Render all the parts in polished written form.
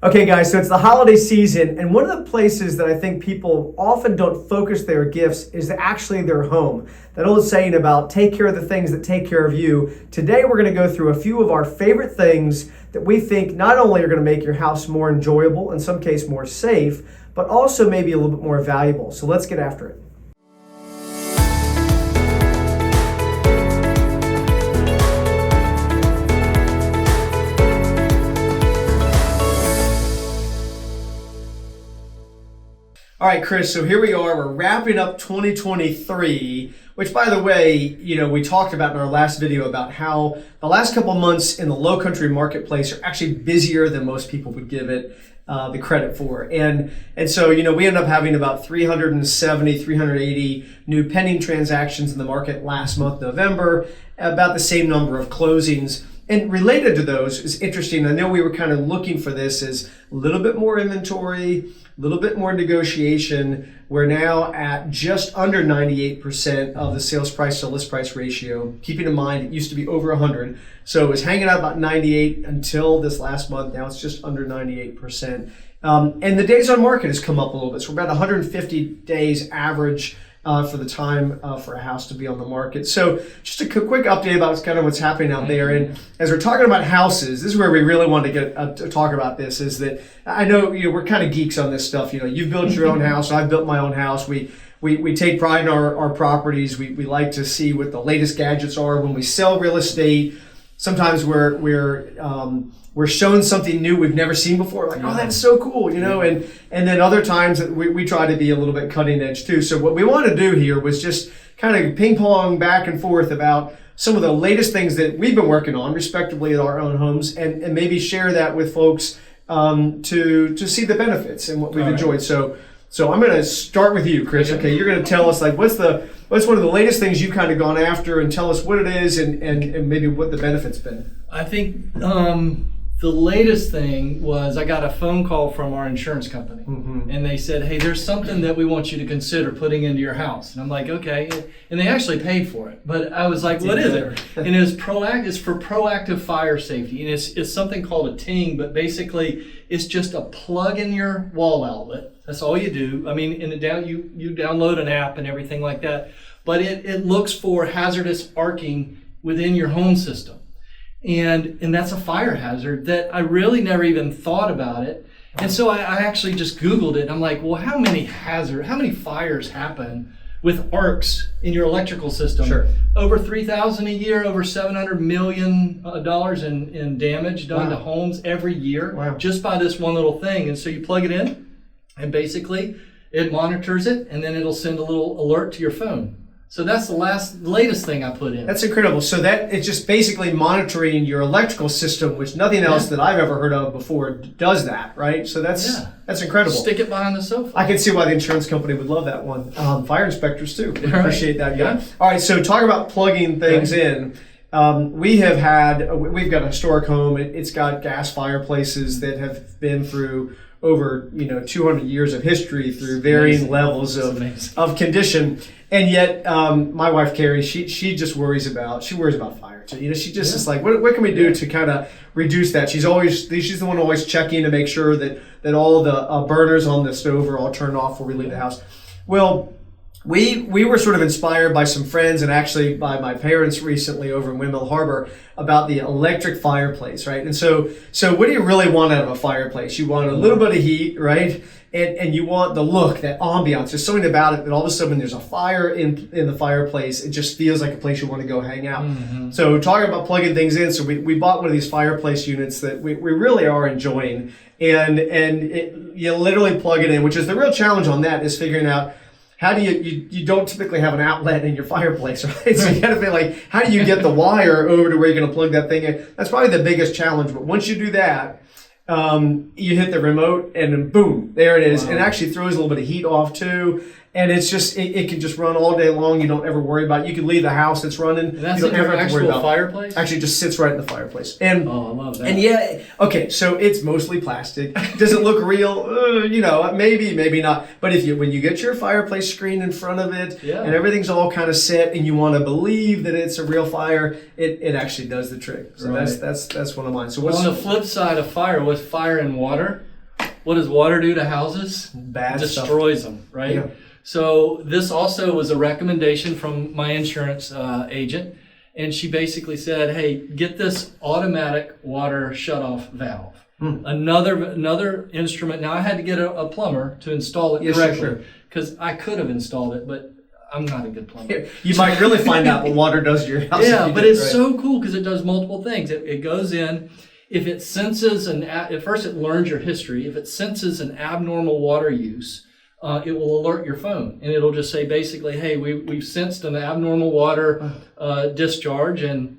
Okay guys, so it's the holiday season, and one of the places that I think people often don't focus their gifts is actually their home. That old saying about take care of the things that take care of you. Today we're going to go through a few of our favorite things that we think not only are going to make your house more enjoyable, in some case more safe, but also maybe a little bit more valuable. So let's get after it. All right, Chris, so here we are. We're wrapping up 2023, which, by the way, we talked about in our last video about how the last couple months in the low country marketplace are actually busier than most people would give it the credit for. And so, we ended up having about 370, 380 new pending transactions in the market last month, November, about the same number of closings. And related to those is interesting. I know we were kind of looking for this as a little bit more inventory, a little bit more negotiation. We're now at just under 98% of the sales price to list price ratio. Keeping in mind, it used to be over 100. So it was hanging out about 98 until this last month. Now it's just under 98%. And the days on market has come up a little bit. So we're about 150 days average for the time for a house to be on the market. So just a quick update about kind of what's happening out there. And as we're talking about houses, this is where we really want to get to talk about this, is that I know we're kind of geeks on this stuff. You've built your own house. I've built my own house. We take pride in our properties. We like to see what the latest gadgets are when we sell real estate. Sometimes we're shown something new we've never seen before, like, oh, that's so cool, and then other times we try to be a little bit cutting edge too. So what we want to do here was just kind of ping pong back and forth about some of the latest things that we've been working on, respectively, at our own homes, and maybe share that with folks to see the benefits and what we've enjoyed. So I'm going to start with you, Chris. Okay, you're going to tell us what's one of the latest things you've kind of gone after, and tell us what it is and maybe what the benefit's been. I think the latest thing was I got a phone call from our insurance company, and they said, hey, there's something that we want you to consider putting into your house. And I'm like, okay. And they actually paid for it. But I was like, what is it? And it's for proactive fire safety. And it's something called a ting, but basically it's just a plug in your wall outlet. That's all you do. I mean, you download an app and everything like that. But it looks for hazardous arcing within your home system. And that's a fire hazard that I really never even thought about it. And so I actually just Googled it. And I'm like, well, how many fires happen with arcs in your electrical system? Sure. Over 3,000 a year, over $700 million in damage done to homes every year, just by this one little thing. And so you plug it in, and basically it monitors it, and then it'll send a little alert to your phone. So that's the latest thing I put in. That's incredible. So that it's just basically monitoring your electrical system, which nothing else that I've ever heard of before does that, right? So that's incredible. Stick it behind the sofa. I can see why the insurance company would love that one. Fire inspectors too. We appreciate that. Yeah. All right. So talk about plugging things in. We've got a historic home. It's got gas fireplaces that have been through over 200 years of history through varying levels of condition. And yet, my wife Carrie, she just worries about fire too. She just is like, what can we do to kind of reduce that? She's the one always checking to make sure that all the burners on the stove are all turned off before we leave the house. Well, we were sort of inspired by some friends and actually by my parents recently over in Windmill Harbor about the electric fireplace, right? And so what do you really want out of a fireplace? You want a little bit of heat, right? And you want the look, that ambiance. There's something about it that all of a sudden there's a fire in the fireplace. It just feels like a place you want to go hang out. So talking about plugging things in, so we bought one of these fireplace units that we really are enjoying. And you literally plug it in, which is the real challenge on that, is figuring out how do you don't typically have an outlet in your fireplace, right? So you got to be like, how do you get the wire over to where you're going to plug that thing in? That's probably the biggest challenge. But once you do that, you hit the remote and then boom, there it is. Wow. And it actually throws a little bit of heat off too. And it's just, it can just run all day long. You don't ever worry about it. You can leave the house, it's running. And that's you don't in ever your have to worry actual about fireplace? Actually, just sits right in the fireplace. And, I love that. And okay, so it's mostly plastic. Does it look real? Maybe not. But when you get your fireplace screen in front of it and everything's all kind of set and you want to believe that it's a real fire, it actually does the trick. So that's one of mine. So on the flip side of fire, with fire and water, what does water do to houses? Bad stuff. Destroys them, right? Yeah. So this also was a recommendation from my insurance agent, and she basically said, "Hey, get this automatic water shutoff valve." Another instrument. Now I had to get a plumber to install it correctly because I could have installed it, but I'm not a good plumber. You might really find out what water does to your house. Yeah, but it's so cool because it does multiple things. It goes in. If it senses at first it learns your history. If it senses an abnormal water use, it will alert your phone, and it'll just say basically, "Hey, we've sensed an abnormal water discharge, and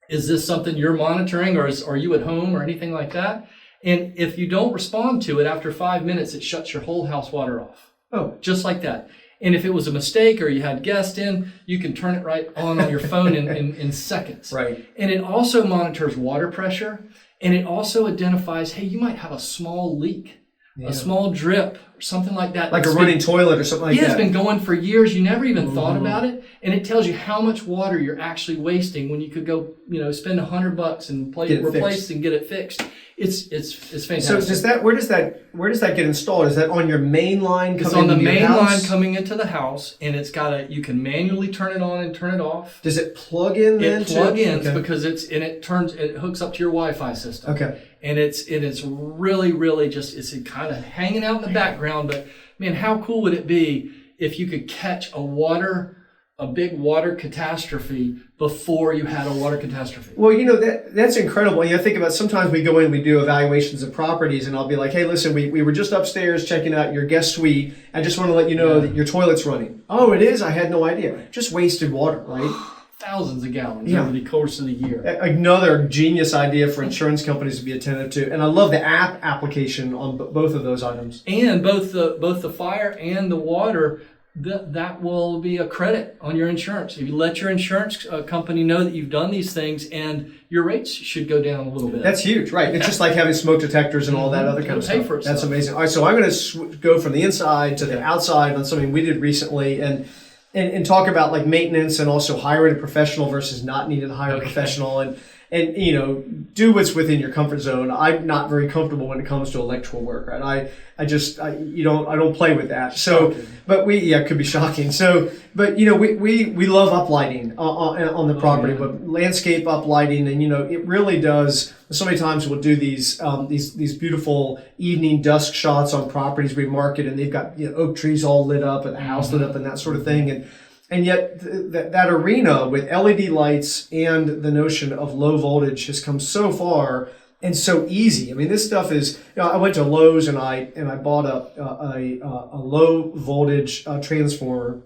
is this something you're monitoring, or are you at home or anything like that?" And if you don't respond to it after 5 minutes, it shuts your whole house water off. Oh, just like that. And if it was a mistake or you had guests in, you can turn it right on your phone in seconds. Right. And it also monitors water pressure, and it also identifies, hey, you might have a small leak, a small drip, or something like that. Like a running toilet or something like that. Yeah, it's been going for years. You never even thought about it. And it tells you how much water you're actually wasting when you could go, spend $100 and replace and get it fixed. It's fantastic. So where does that get installed? Is that on your main line coming into your house? It's on the main line coming into the house, and you can manually turn it on and turn it off. Does it plug in then? It plug in because it hooks up to your Wi-Fi system. Okay. And it's really, really it's kind of hanging out in the background, but man, how cool would it be if you could catch a big water catastrophe before you had a water catastrophe? Well, that's incredible. I think about sometimes we go in, we do evaluations of properties, and I'll be like, "Hey, listen, we were just upstairs checking out your guest suite. I just want to let you know that your toilet's running." "Oh, it is? I had no idea." Just wasted water, right? Thousands of gallons over the course of the year. Another genius idea for insurance companies to be attentive to. And I love the app application on both of those items. And both the fire and the water, that will be a credit on your insurance. If you let your insurance company know that you've done these things, and your rates should go down a little bit. That's huge, right? It's just like having smoke detectors and all that other kind of stuff. That's amazing. All right, so I'm going to go from the inside to the outside on something we did recently, and talk about like maintenance and also hiring a professional versus not needing to hire a professional, and do what's within your comfort zone. I'm not very comfortable when it comes to electrical work, right? I don't play with that. So, but it could be shocking. So, but we love uplighting on the property, but landscape uplighting, and it really does. So many times we'll do these beautiful evening dusk shots on properties we market, and they've got oak trees all lit up and the house lit up and that sort of thing, and yet that arena with LED lights and the notion of low voltage has come so far and so easy. I mean, this stuff is. I went to Lowe's and I bought a low voltage transformer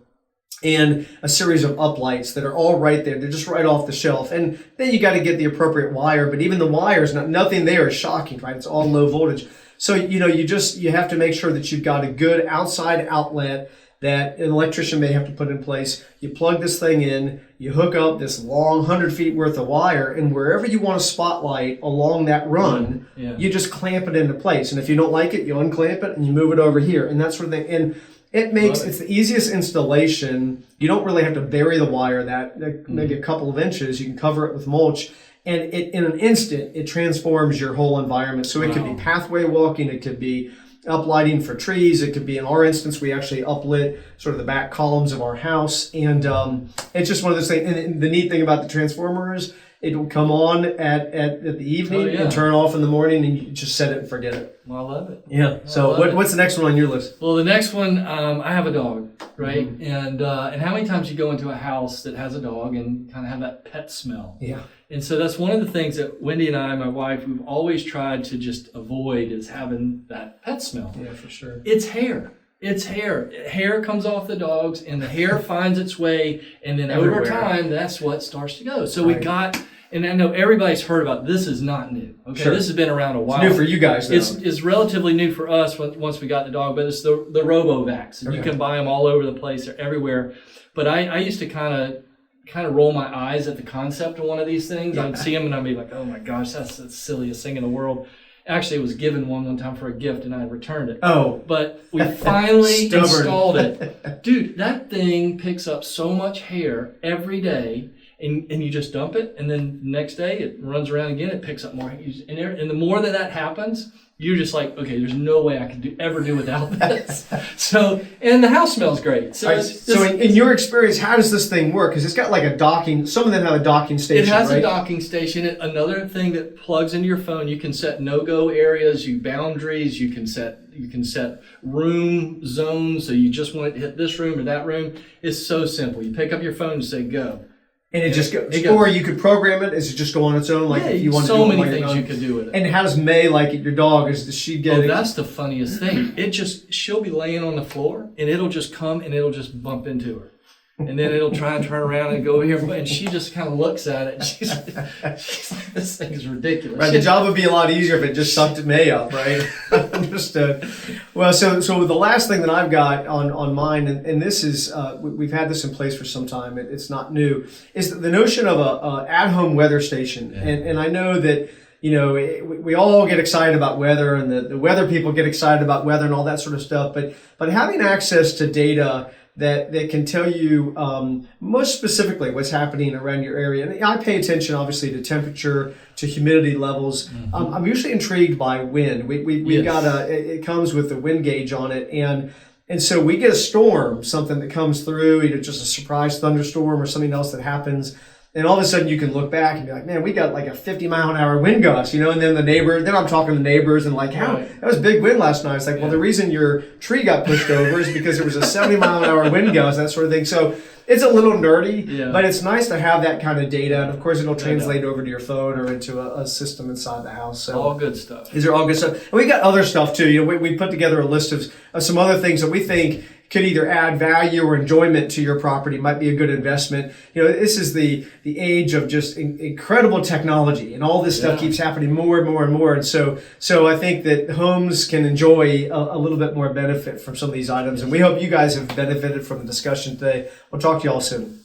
and a series of uplights that are all right there. They're just right off the shelf. And then you got to get the appropriate wire, but even the wires, nothing there is shocking, right? It's all low voltage. So, you have to make sure that you've got a good outside outlet that an electrician may have to put in place. You plug this thing in, you hook up this long 100 feet worth of wire, and wherever you want a spotlight along that run, you just clamp it into place. And if you don't like it, you unclamp it and you move it over here and that sort of thing. And it's the easiest installation. You don't really have to bury the wire maybe a couple of inches. You can cover it with mulch. And in an instant, it transforms your whole environment. So it could be pathway walking, it could be uplighting for trees, it could be, in our instance, we actually uplit sort of the back columns of our house. And it's just one of those things. And the neat thing about the transformer is it will come on at the evening and turn off in the morning, and you just set it and forget it. Well, I love it. Yeah. So what's the next one on your list? Well, the next one, I have a dog, right? And how many times you go into a house that has a dog and kind of have that pet smell? Yeah. And so that's one of the things that Wendy and I, my wife, we've always tried to just avoid, is having that pet smell. Yeah, for sure. It's hair. It's hair. Hair comes off the dogs, and the hair finds its way, and then over time, that's what starts to go. So we got, and I know everybody's heard about this. Is not new. Okay, this has been around a while. It's new for you guys, though. It's relatively new for us once we got the dog, but it's the RoboVacs, and you can buy them all over the place. They're everywhere. But I used to kind of roll my eyes at the concept of one of these things. I'd see them and I'd be like, oh my gosh, that's the silliest thing in the world. Actually, it was given one time for a gift and I returned it. Oh. But we finally installed it. Dude, that thing picks up so much hair every day, and you just dump it, and then the next day it runs around again, it picks up more. And the more that happens, you're just like, okay, there's no way I could ever do without this. So, and the house smells great. So, in your experience, how does this thing work? Because it's got like a docking, some of them have a docking station, it has right? a docking station. Another thing that plugs into your phone, you can set no-go areas, boundaries, you can set room zones, so you just want it to hit this room or that room. It's so simple. You pick up your phone and say go. And it just goes. Or you could program it. Does it just go on its own? Like if you want to do so it many like things you could do with it. And how does May like it? Your dog, does she get it? That's the funniest thing. She'll be laying on the floor and it'll just come and it'll just bump into her. And then it'll try and turn around and go here, and she just kind of looks at it. And she's like, "This thing is ridiculous." Right, the job would be a lot easier if it just sucked May up, right? Understood. Well, so the last thing that I've got on mine, and this is we've had this in place for some time. It's not new. Is the notion of a at-home weather station, and I know that. We all get excited about weather, and the weather people get excited about weather and all that sort of stuff. But having access to data that can tell you most specifically what's happening around your area. And I pay attention, obviously, to temperature, to humidity levels. Mm-hmm. I'm usually intrigued by wind. We've got it comes with the wind gauge on it, and so we get a storm, something that comes through, either just a surprise thunderstorm or something else that happens. And all of a sudden you can look back and be like, man, we got like a 50-mile-an-hour wind gust, and then then I'm talking to neighbors and like, that was a big wind last night. It's like, well, the reason your tree got pushed over is because there was a 70-mile-an-hour wind gust, that sort of thing. So it's a little nerdy, but it's nice to have that kind of data. And of course, it'll translate over to your phone or into a system inside the house. So all good stuff. These are all good stuff. And we got other stuff too. We put together a list of some other things that we think could either add value or enjoyment to your property, might be a good investment. This is the age of just incredible technology, and all this stuff keeps happening more and more and more. And so I think that homes can enjoy a little bit more benefit from some of these items. And we hope you guys have benefited from the discussion today. We'll talk to you all soon.